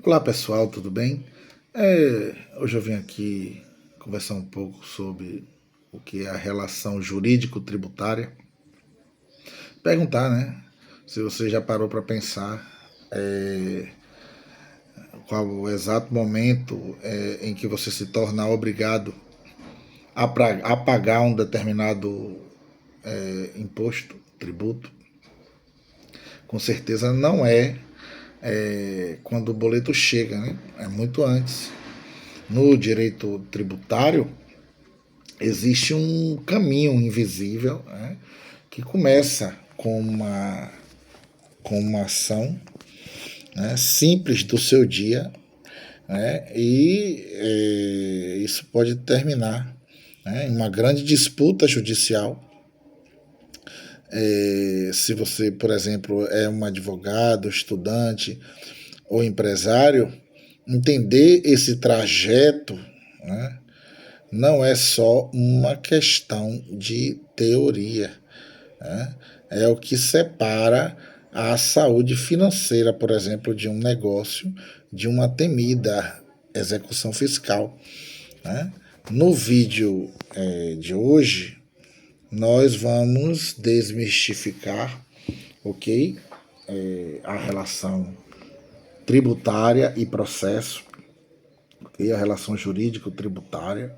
Olá pessoal, tudo bem? Hoje eu vim aqui conversar um pouco sobre o que é a relação jurídico-tributária. Perguntar, né, se você já parou para pensar qual o exato momento em que você se torna obrigado a pagar um determinado imposto, tributo. Com certeza não quando o boleto chega, né? É muito antes. No direito tributário, existe um caminho invisível, né, que começa com uma ação, né, simples do seu dia, né, e isso pode terminar, né, em uma grande disputa judicial. Se você, por exemplo, é um advogado, estudante ou empresário, entender esse trajeto, né, não é só uma questão de teoria, né? É o que separa a saúde financeira, por exemplo, de um negócio, de uma temida execução fiscal, né? No vídeo de hoje, nós vamos desmistificar, ok? A relação tributária e processo, okay? A relação jurídico-tributária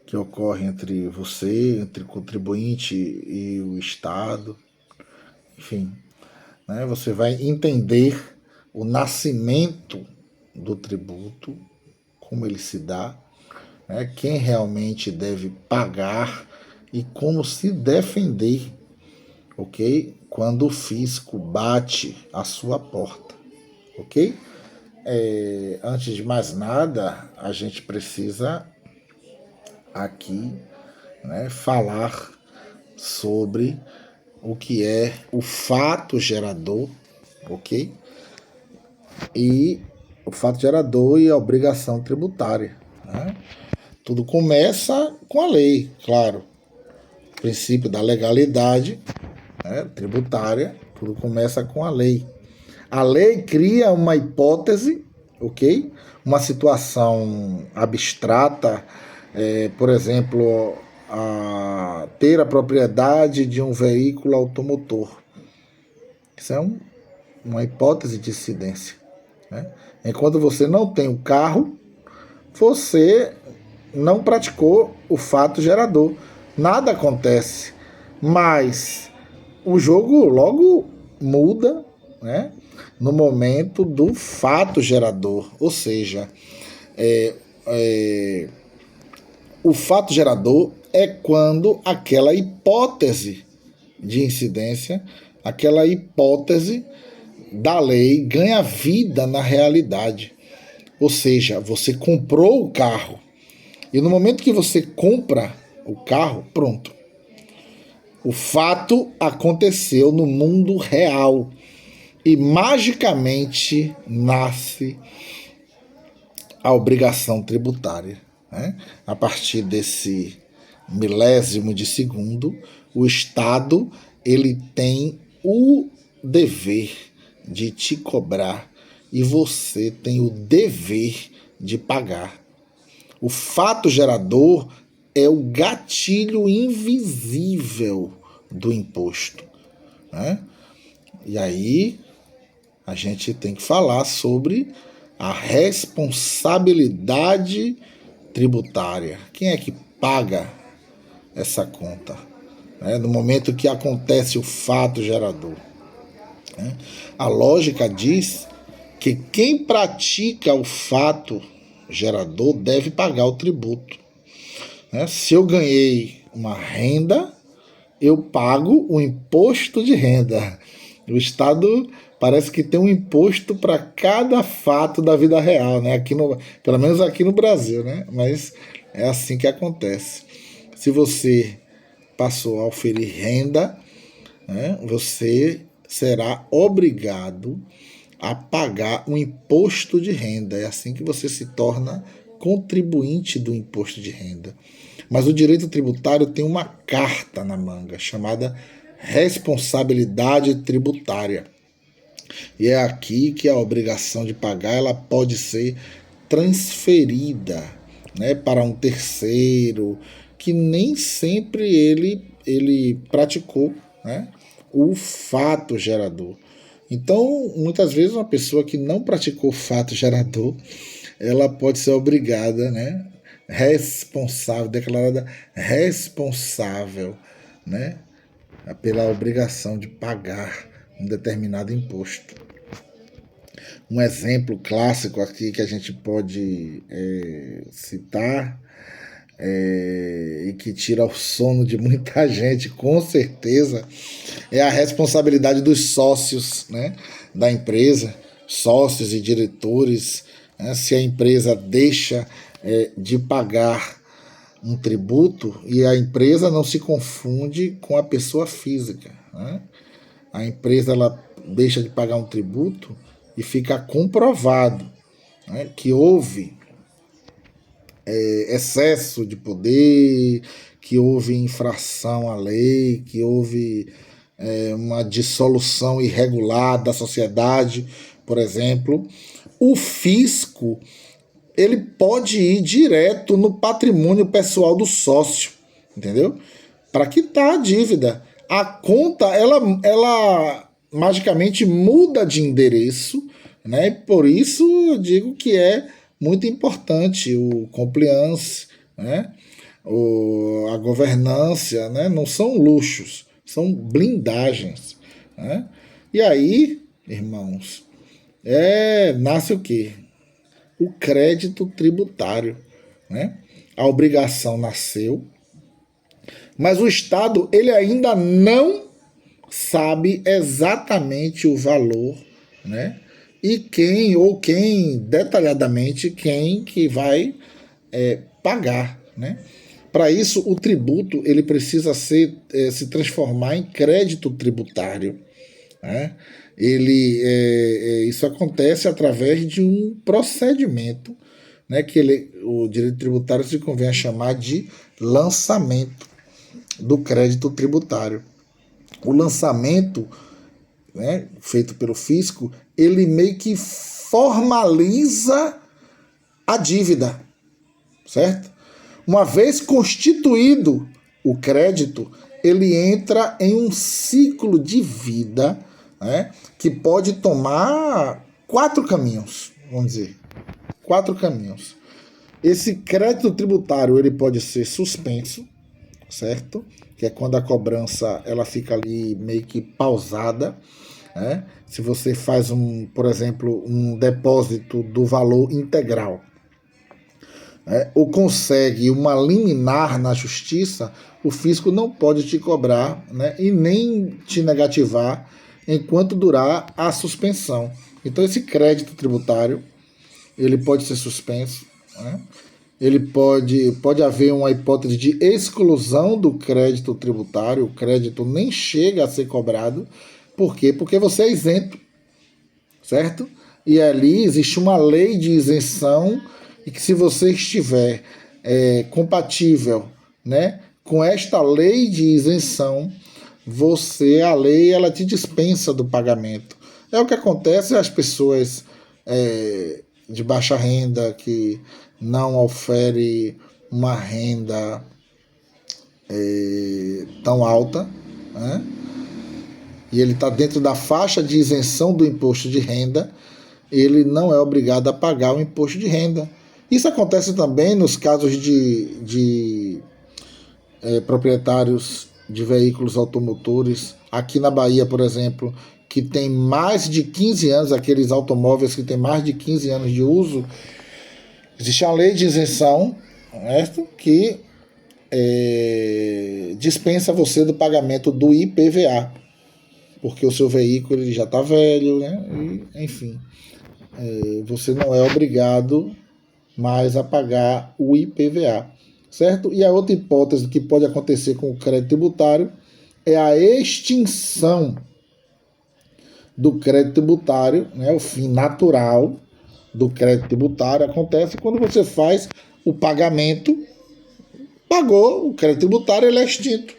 que ocorre entre você, entre o contribuinte e o Estado, enfim, né? Você vai entender o nascimento do tributo, como ele se dá, né? Quem realmente deve pagar e como se defender, ok? Quando o fisco bate à sua porta, ok? Antes de mais nada, a gente precisa aqui, né, falar sobre o que é o fato gerador, ok? E o fato gerador e a obrigação tributária, né? Tudo começa com a lei, claro. O princípio da legalidade, né, tributária, tudo começa com a lei. A lei cria uma hipótese, ok? Uma situação abstrata, por exemplo, ter a propriedade de um veículo automotor. Isso é uma hipótese de incidência, né? Enquanto você não tem o carro, você não praticou o fato gerador. Nada acontece, mas o jogo logo muda, né, no momento do fato gerador. Ou seja, o fato gerador é quando aquela hipótese de incidência, aquela hipótese da lei ganha vida na realidade. Ou seja, você comprou o carro e no momento que você compra o carro, pronto. O fato aconteceu no mundo real e magicamente nasce a obrigação tributária, né? A partir desse milésimo de segundo, o Estado ele tem o dever de te cobrar e você tem o dever de pagar. O fato gerador é o gatilho invisível do imposto, né? E aí a gente tem que falar sobre a responsabilidade tributária. Quem é que paga essa conta, né, no momento que acontece o fato gerador, né? A lógica diz que quem pratica o fato gerador deve pagar o tributo, né? Se eu ganhei uma renda, eu pago o imposto de renda. O Estado parece que tem um imposto para cada fato da vida real, né? Pelo menos aqui no Brasil, né? Mas é assim que acontece. Se você passou a oferir renda, né, você será obrigado a pagar um imposto de renda. É assim que você se torna contribuinte do imposto de renda. Mas o direito tributário tem uma carta na manga chamada responsabilidade tributária. E é aqui que a obrigação de pagar ela pode ser transferida, né, para um terceiro que nem sempre ele praticou, né, o fato gerador. Então, muitas vezes uma pessoa que não praticou o fato gerador, ela pode ser obrigada, né, responsável, declarada responsável, né, pela obrigação de pagar um determinado imposto. Um exemplo clássico aqui que a gente pode citar e que tira o sono de muita gente, com certeza, é a responsabilidade dos sócios, né, da empresa, sócios e diretores, né, se a empresa deixa de pagar um tributo, e a empresa não se confunde com a pessoa física, né? A empresa ela deixa de pagar um tributo e fica comprovado, né, que houve excesso de poder, que houve infração à lei, que houve uma dissolução irregular da sociedade, por exemplo. O fisco ele pode ir direto no patrimônio pessoal do sócio, entendeu? Para quitar a dívida. A conta, ela magicamente muda de endereço, né? E por isso eu digo que é muito importante o compliance, né? A governança, né? Não são luxos, são blindagens, né? E aí, irmãos, nasce o quê? O crédito tributário, né? A obrigação nasceu, mas o Estado ele ainda não sabe exatamente o valor, né? E quem detalhadamente quem que vai pagar, né? Para isso o tributo ele precisa se transformar em crédito tributário, né? Isso acontece através de um procedimento, né, que o direito tributário se convém a chamar de lançamento do crédito tributário. O lançamento, né, feito pelo fisco, ele meio que formaliza a dívida, certo? Uma vez constituído o crédito, ele entra em um ciclo de vida, né, que pode tomar 4 caminhos, vamos dizer, 4 caminhos. Esse crédito tributário ele pode ser suspenso, certo? Que é quando a cobrança ela fica ali meio que pausada, né? Se você faz por exemplo, um depósito do valor integral, ou consegue uma liminar na justiça, o fisco não pode te cobrar, né, e nem te negativar enquanto durar a suspensão. Então esse crédito tributário ele pode ser suspenso, né? Ele pode haver uma hipótese de exclusão do crédito tributário, o crédito nem chega a ser cobrado. Por quê? Porque você é isento, certo? E ali existe uma lei de isenção e que se você estiver compatível, né, com esta lei de isenção, a lei ela te dispensa do pagamento. É o que acontece às pessoas de baixa renda que não ofere uma renda tão alta, né? E ele está dentro da faixa de isenção do imposto de renda, ele não é obrigado a pagar o imposto de renda. Isso acontece também nos casos de proprietários de veículos automotores. Aqui na Bahia, por exemplo, que tem mais de 15 anos, aqueles automóveis que têm mais de 15 anos de uso, existe a lei de isenção, certo? Que dispensa você do pagamento do IPVA, porque o seu veículo ele já está velho, né? E, enfim, você não é obrigado mais a pagar o IPVA, certo? E a outra hipótese que pode acontecer com o crédito tributário é a extinção do crédito tributário, né? O fim natural do crédito tributário acontece quando você faz o pagamento, pagou o crédito tributário, ele é extinto,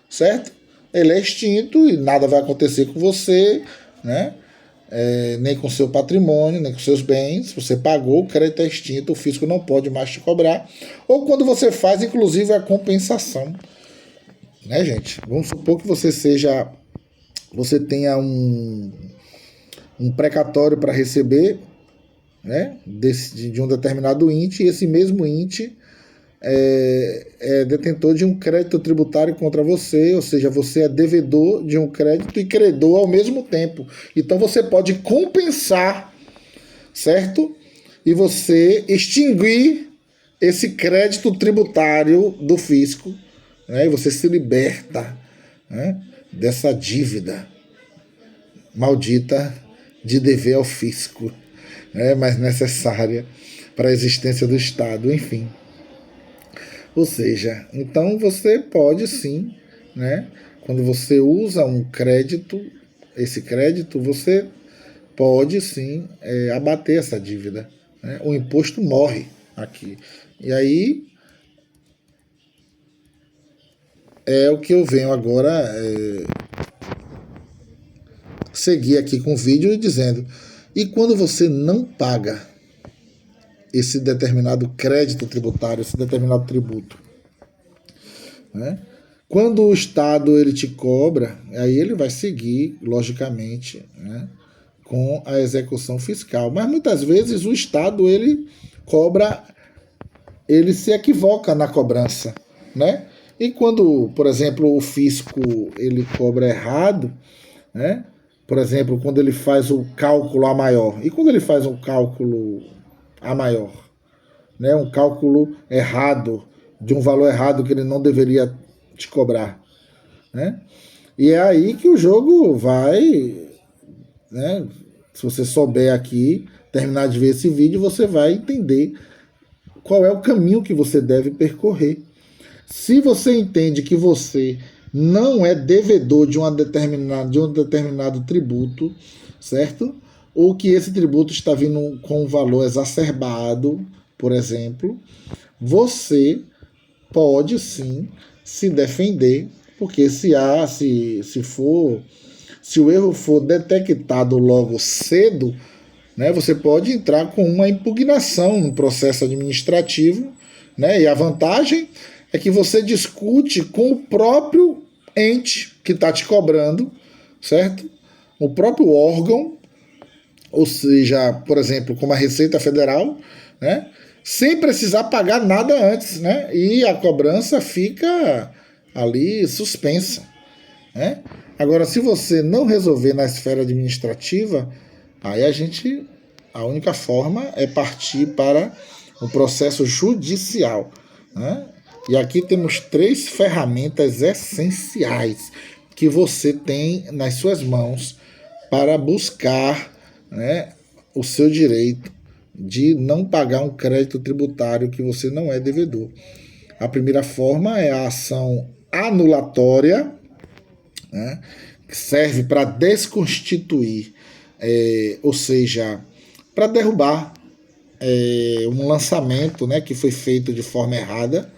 certo? Ele é extinto e nada vai acontecer com você, né? nem com seu patrimônio, nem com seus bens. Você pagou, o crédito é extinto, o fisco não pode mais te cobrar. Ou quando você faz, inclusive, a compensação. Né, gente? Vamos supor que você tenha um precatório para receber, né, de um determinado ente, e esse mesmo ente é detentor de um crédito tributário contra você, ou seja, você é devedor de um crédito e credor ao mesmo tempo. Então você pode compensar, certo? E você extinguir esse crédito tributário do fisco, né? E você se liberta, né, dessa dívida maldita de dever ao fisco, né, mas necessária para a existência do Estado, enfim. Ou seja, então você pode sim, né, quando você usa um crédito, esse crédito, você pode sim abater essa dívida. Né? O imposto morre aqui. E aí é o que eu venho agora seguir aqui com o vídeo dizendo. E quando você não paga esse determinado crédito tributário, esse determinado tributo, né? Quando o Estado ele te cobra, aí ele vai seguir, logicamente, né, com a execução fiscal. Mas muitas vezes o Estado ele cobra, ele se equivoca na cobrança, né? E quando, por exemplo, o fisco ele cobra errado, né? Por exemplo, quando ele faz o cálculo A maior. E quando ele faz um cálculo A maior, né? Um cálculo errado, de um valor errado que ele não deveria te cobrar, né? E é aí que o jogo vai, né? Se você souber aqui, terminar de ver esse vídeo, você vai entender qual é o caminho que você deve percorrer. Se você entende que você não é devedor de um determinado tributo, certo? Ou que esse tributo está vindo com um valor exacerbado, por exemplo, você pode sim se defender, porque se o erro for detectado logo cedo, né, você pode entrar com uma impugnação no processo administrativo, né, e a vantagem é que você discute com o próprio ente que está te cobrando, certo? O próprio órgão, ou seja, por exemplo, como a Receita Federal, né, sem precisar pagar nada antes, né, e a cobrança fica ali suspensa, né? Agora, se você não resolver na esfera administrativa, aí a única forma é partir para o processo judicial, né? E aqui temos 3 ferramentas essenciais que você tem nas suas mãos para buscar, né, o seu direito de não pagar um crédito tributário que você não é devedor. A primeira forma é a ação anulatória, né, que serve para desconstituir, ou seja, para derrubar um lançamento, né, que foi feito de forma errada.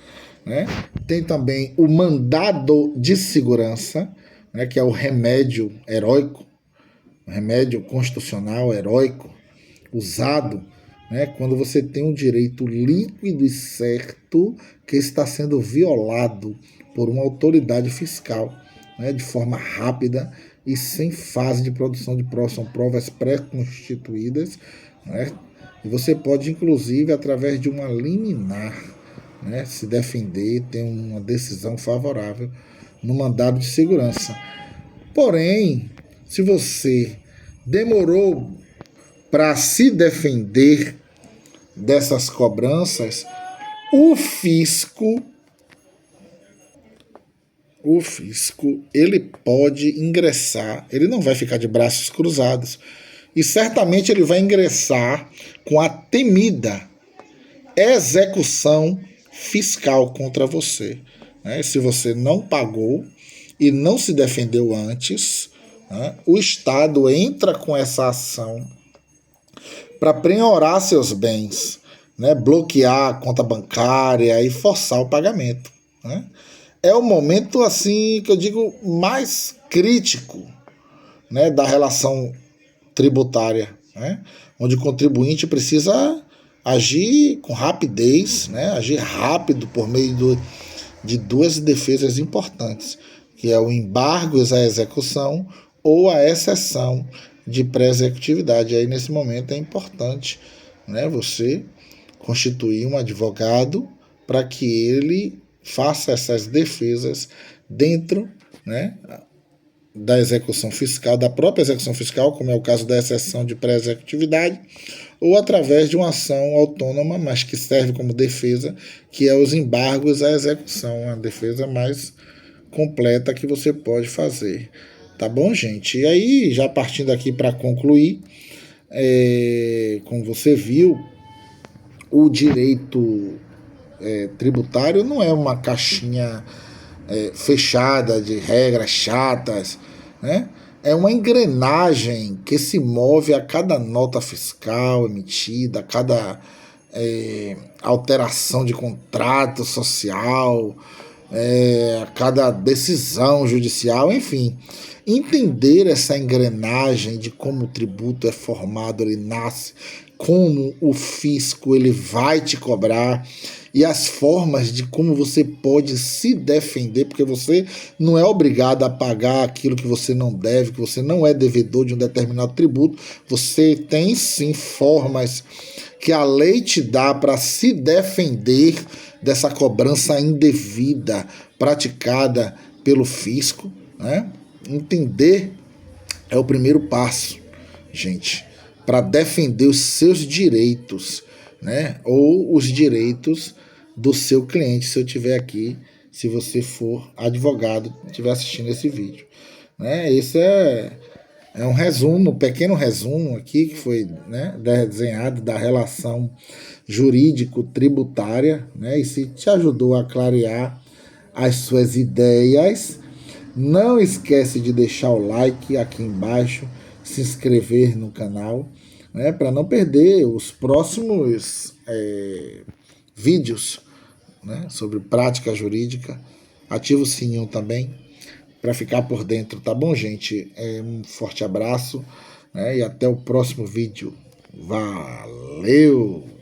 Né? Tem também o mandado de segurança, né, que é o remédio heróico, o remédio constitucional heróico, usado, né, quando você tem um direito líquido e certo que está sendo violado por uma autoridade fiscal, né, de forma rápida e sem fase de produção de provas, são provas pré-constituídas, né, e você pode, inclusive, através de uma liminar, né, se defender, ter uma decisão favorável no mandado de segurança. Porém, se você demorou para se defender dessas cobranças, o fisco ele pode ingressar, ele não vai ficar de braços cruzados, e certamente ele vai ingressar com a temida execução fiscal contra você. Né? Se você não pagou e não se defendeu antes, né, o Estado entra com essa ação para penhorar seus bens, né, bloquear a conta bancária e forçar o pagamento. Né? É o momento assim que eu digo mais crítico, né, da relação tributária, né? Onde o contribuinte precisa agir com rapidez, né? Agir rápido por meio de duas defesas importantes, que é o embargo à execução ou a exceção de pré-executividade. Aí, nesse momento, é importante, né, você constituir um advogado para que ele faça essas defesas dentro, né, da execução fiscal, da própria execução fiscal, como é o caso da exceção de pré-executividade, ou através de uma ação autônoma, mas que serve como defesa, que é os embargos à execução, a defesa mais completa que você pode fazer. Tá bom, gente? E aí, já partindo aqui para concluir, como você viu, o direito tributário não é uma caixinha fechada de regras chatas, né? É uma engrenagem que se move a cada nota fiscal emitida, a cada alteração de contrato social, a cada decisão judicial, enfim. Entender essa engrenagem de como o tributo é formado, ele nasce, como o fisco ele vai te cobrar e as formas de como você pode se defender, porque você não é obrigado a pagar aquilo que você não deve, que você não é devedor de um determinado tributo. Você tem sim formas que a lei te dá para se defender dessa cobrança indevida praticada pelo fisco, né? Entender é o primeiro passo, gente, para defender os seus direitos, né? Ou os direitos do seu cliente, se eu tiver aqui, se você for advogado, estiver assistindo esse vídeo, né? Esse é um resumo, um pequeno resumo aqui que foi, né, desenhado da relação jurídico-tributária, né? E se te ajudou a clarear as suas ideias, não esquece de deixar o like aqui embaixo, se inscrever no canal, né, para não perder os próximos vídeos, né, sobre prática jurídica. Ativa o sininho também para ficar por dentro, tá bom, gente? Um forte abraço, né, e até o próximo vídeo. Valeu!